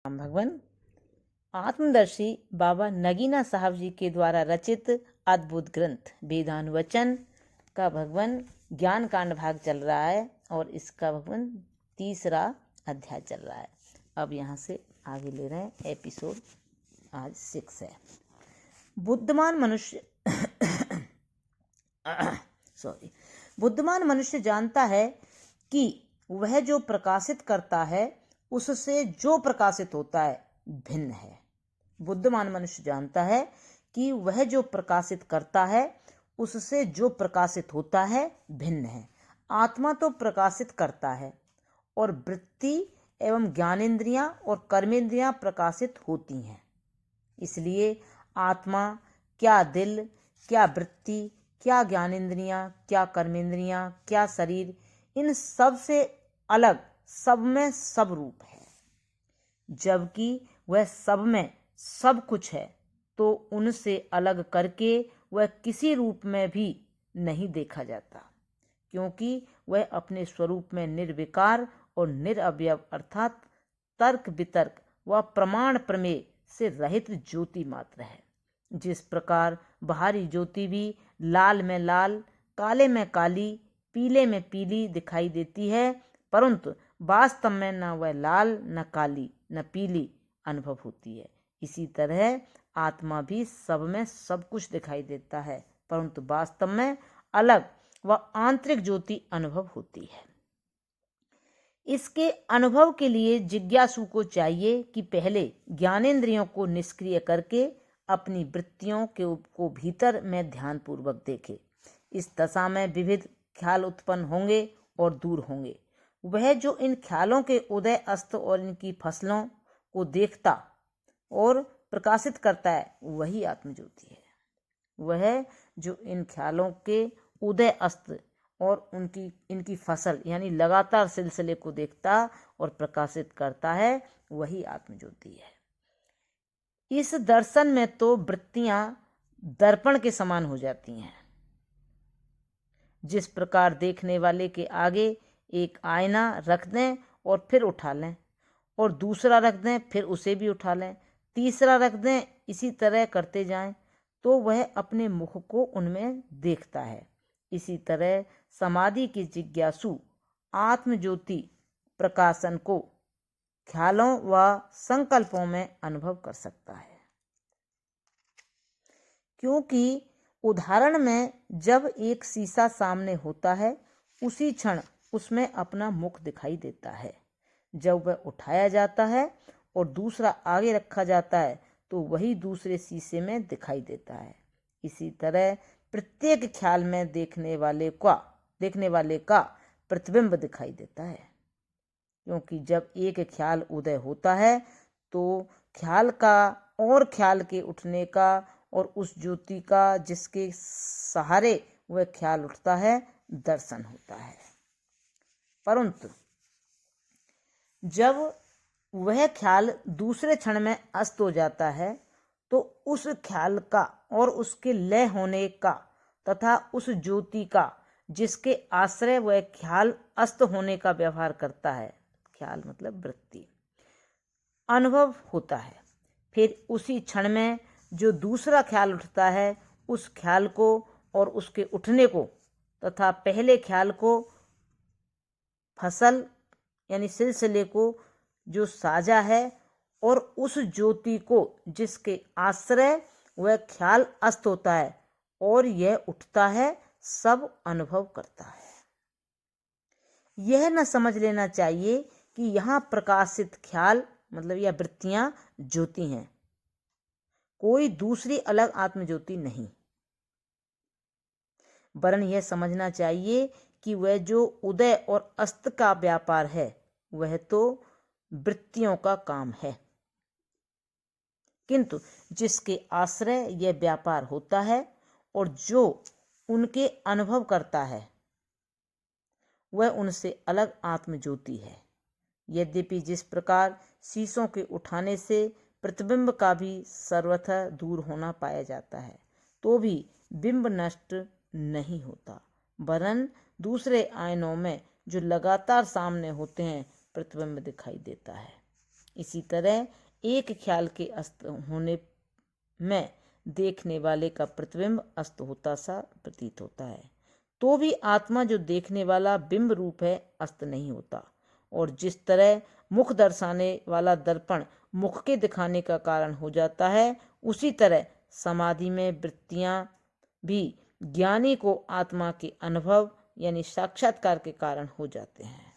राम भगवान आत्मदर्शी बाबा नगीना साहब जी के द्वारा रचित अद्भुत ग्रंथ वेदानुवचन का भगवान ज्ञान कांड भाग चल रहा है और इसका भगवान 3रा अध्याय चल रहा है। अब यहाँ से आगे ले रहे हैं एपिसोड आज 6 है। बुद्धिमान मनुष्य बुद्धिमान मनुष्य जानता है कि वह जो प्रकाशित करता है उससे जो प्रकाशित होता है भिन्न है। बुद्धिमान मनुष्य जानता है कि वह जो प्रकाशित करता है उससे जो प्रकाशित होता है भिन्न है। आत्मा तो प्रकाशित करता है और वृत्ति एवं ज्ञानेंद्रियां और कर्मेंद्रियां प्रकाशित होती हैं। इसलिए आत्मा, क्या दिल, क्या वृत्ति, क्या ज्ञानेंद्रियां, क्या कर्मेंद्रियां, क्या शरीर, इन सब से अलग सब में सब रूप है। जबकि वह सब में सब कुछ है तो उनसे अलग करके वह किसी रूप में भी नहीं देखा जाता, क्योंकि वह अपने स्वरूप में निर्विकार और निरअवयव अर्थात तर्क वितर्क व प्रमाण प्रमेय से रहित ज्योति मात्र है। जिस प्रकार बाहरी ज्योति भी लाल में लाल, काले में काली, पीले में पीली दिखाई देती है, परंतु वास्तव में न वह लाल, न काली, न पीली अनुभव होती है। इसी तरह आत्मा भी सब में सब कुछ दिखाई देता है, परंतु वास्तव में अलग व आंतरिक ज्योति अनुभव होती है। इसके अनुभव के लिए जिज्ञासु को चाहिए कि पहले ज्ञानेंद्रियों को निष्क्रिय करके अपनी वृत्तियों को भीतर में ध्यानपूर्वक देखे। इस दशा में विविध ख्याल उत्पन्न होंगे और दूर होंगे। वह जो इन ख्यालों के उदय अस्त और इनकी फसलों को देखता और प्रकाशित करता है वही आत्मज्योति है। वह जो इन ख्यालों के उदय अस्त और इनकी फसल यानी लगातार सिलसिले को देखता और प्रकाशित करता है वही आत्मज्योति है। इस दर्शन में तो वृत्तियां दर्पण के समान हो जाती हैं। जिस प्रकार देखने वाले के आगे एक आईना रख दें और फिर उठा लें, और दूसरा रख दें फिर उसे भी उठा लें, तीसरा रख दें, इसी तरह करते जाएं, तो वह अपने मुख को उनमें देखता है। इसी तरह समाधि की जिज्ञासु आत्मज्योति प्रकाशन को ख्यालों व संकल्पों में अनुभव कर सकता है। क्योंकि उदाहरण में जब एक शीशा सामने होता है उसी क्षण उसमें अपना मुख दिखाई देता है। जब वह उठाया जाता है और दूसरा आगे रखा जाता है तो वही दूसरे शीशे में दिखाई देता है। इसी तरह प्रत्येक ख्याल में देखने वाले का प्रतिबिंब दिखाई देता है। क्योंकि जब एक ख्याल उदय होता है तो ख्याल का और ख्याल के उठने का और उस ज्योति का जिसके सहारे वह ख्याल उठता है दर्शन होता है। परंतु जब वह ख्याल दूसरे क्षण में अस्त हो जाता है तो उस ख्याल का और उसके लय होने का तथा उस ज्योति का जिसके आश्रय वह ख्याल अस्त होने का व्यवहार करता है, ख्याल मतलब वृत्ति, अनुभव होता है। फिर उसी क्षण में जो दूसरा ख्याल उठता है उस ख्याल को और उसके उठने को तथा पहले ख्याल को फसल यानी सिलसिले को जो साजा है और उस ज्योति को जिसके आश्रय वह ख्याल अस्त होता है और यह उठता है, सब अनुभव करता है। यह न समझ लेना चाहिए कि यहाँ प्रकाशित ख्याल मतलब या वृत्तियां ज्योति हैं, कोई दूसरी अलग आत्मज्योति नहीं। वरन यह समझना चाहिए कि वह जो उदय और अस्त का व्यापार है वह तो वृत्तियों का काम है, किंतु जिसके आश्रय यह व्यापार होता है और जो उनके अनुभव करता है वह उनसे अलग आत्मज्योति है। यद्यपि जिस प्रकार शीशों के उठाने से प्रतिबिंब का भी सर्वथा दूर होना पाया जाता है, तो भी बिंब नष्ट नहीं होता, वरन दूसरे आयनों में जो लगातार सामने होते हैं प्रतिबिंब दिखाई देता है। इसी तरह एक ख्याल के अस्त होने में देखने वाले का प्रतिबिंब अस्त होता सा प्रतीत होता है, तो भी आत्मा जो देखने वाला बिंब रूप है अस्त नहीं होता। और जिस तरह मुख दर्शाने वाला दर्पण मुख के दिखाने का कारण हो जाता है, उसी तरह समाधि में वृत्तियां भी ज्ञानी को आत्मा के अनुभव यानी साक्षात्कार के कारण हो जाते हैं।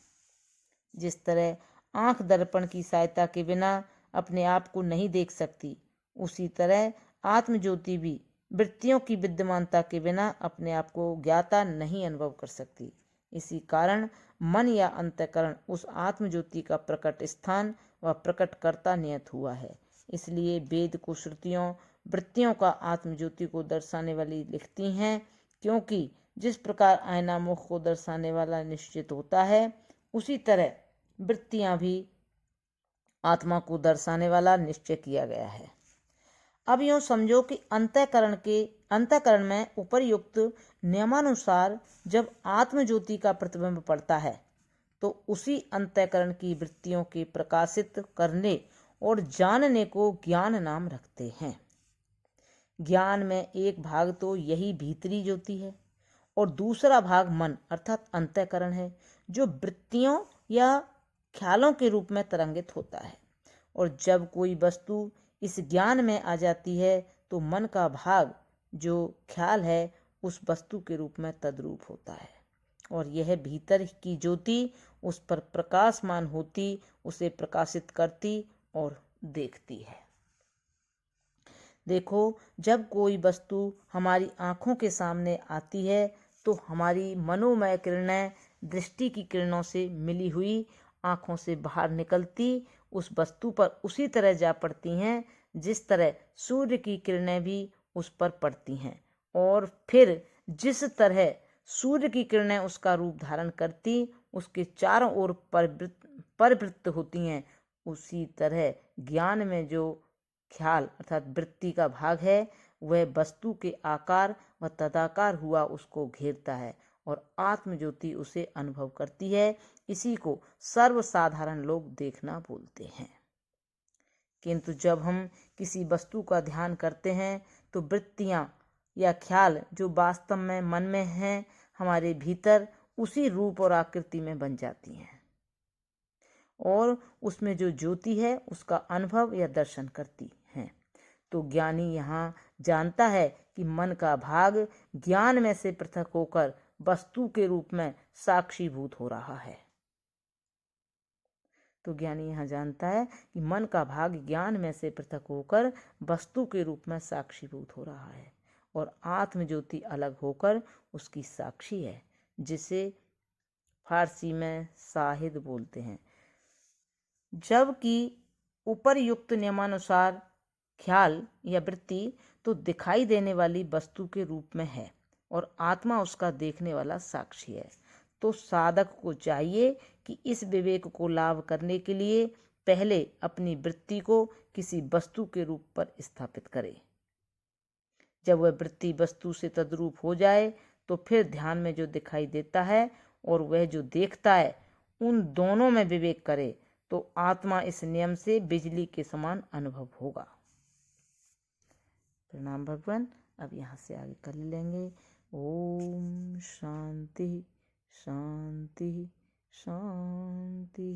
जिस तरह आंख दर्पण की सहायता के बिना अपने आप को नहीं देख सकती, उसी तरह आत्मज्योति भी वृत्तियों की विद्यमानता के बिना अपने आप को ज्ञाता नहीं अनुभव कर सकती। इसी कारण मन या अंतःकरण उस आत्मज्योति का प्रकट स्थान व प्रकट करता नियत हुआ है। इसलिए वेद को श्रुतियों वृत्तियों का आत्मज्योति को दर्शाने वाली लिखती हैं, क्योंकि जिस प्रकार आईना मुख को दर्शाने वाला निश्चित होता है, उसी तरह वृत्तियां भी आत्मा को दर्शाने वाला निश्चय किया गया है। अब यूं समझो कि अंतःकरण में उपर्युक्त नियमानुसार जब आत्मज्योति का प्रतिबिंब पड़ता है, तो उसी अंतःकरण की वृत्तियों के प्रकाशित करने और जानने को ज्ञान नाम रखते हैं। ज्ञान में एक भाग तो यही भीतरी ज्योति है और दूसरा भाग मन अर्थात अंतःकरण है, जो वृत्तियों या ख्यालों के रूप में तरंगित होता है। और जब कोई वस्तु इस ज्ञान में आ जाती है, तो मन का भाग जो ख्याल है उस वस्तु के रूप में तद्रूप होता है और यह भीतर की ज्योति उस पर प्रकाशमान होती, उसे प्रकाशित करती और देखती है। देखो, जब कोई वस्तु हमारी आंखों के सामने आती है, तो हमारी मनोमय किरणें दृष्टि की किरणों से मिली हुई आंखों से बाहर निकलती उस वस्तु पर उसी तरह जा पड़ती हैं जिस तरह सूर्य की किरणें भी उस पर पड़ती हैं, और फिर जिस तरह सूर्य की किरणें उसका रूप धारण करती उसके चारों ओर परिवृत्त होती हैं, उसी तरह ज्ञान में जो ख्याल अर्थात वृत्ति का भाग है वह वस्तु के आकार व तदाकार हुआ उसको घेरता है और आत्मज्योति उसे अनुभव करती है। इसी को सर्वसाधारण लोग देखना बोलते हैं। किंतु जब हम किसी वस्तु का ध्यान करते हैं तो वृत्तियां या ख्याल जो वास्तव में मन में हैं, हमारे भीतर उसी रूप और आकृति में बन जाती हैं और उसमें जो ज्योति है उसका अनुभव या दर्शन करती हैं। तो ज्ञानी यहाँ जानता है कि मन का भाग ज्ञान में से पृथक होकर वस्तु के रूप में साक्षीभूत हो रहा है। तो ज्ञानी यहाँ जानता है कि मन का भाग ज्ञान में से पृथक होकर वस्तु के रूप में साक्षीभूत हो रहा है और आत्मज्योति अलग होकर उसकी साक्षी है, जिसे फारसी में शाहिद बोलते हैं। जबकि उपर्युक्त नियमानुसार ख्याल या वृत्ति तो दिखाई देने वाली वस्तु के रूप में है और आत्मा उसका देखने वाला साक्षी है, तो साधक को चाहिए कि इस विवेक को लाभ करने के लिए पहले अपनी वृत्ति को किसी वस्तु के रूप पर स्थापित करे। जब वह वृत्ति वस्तु से तद्रूप हो जाए तो फिर ध्यान में जो दिखाई देता है और वह जो देखता है, उन दोनों में विवेक करे तो आत्मा इस नियम से बिजली के समान अनुभव होगा। प्रणाम भगवान। अब यहाँ से आगे कर लेंगे। ओम शांति शांति शांति।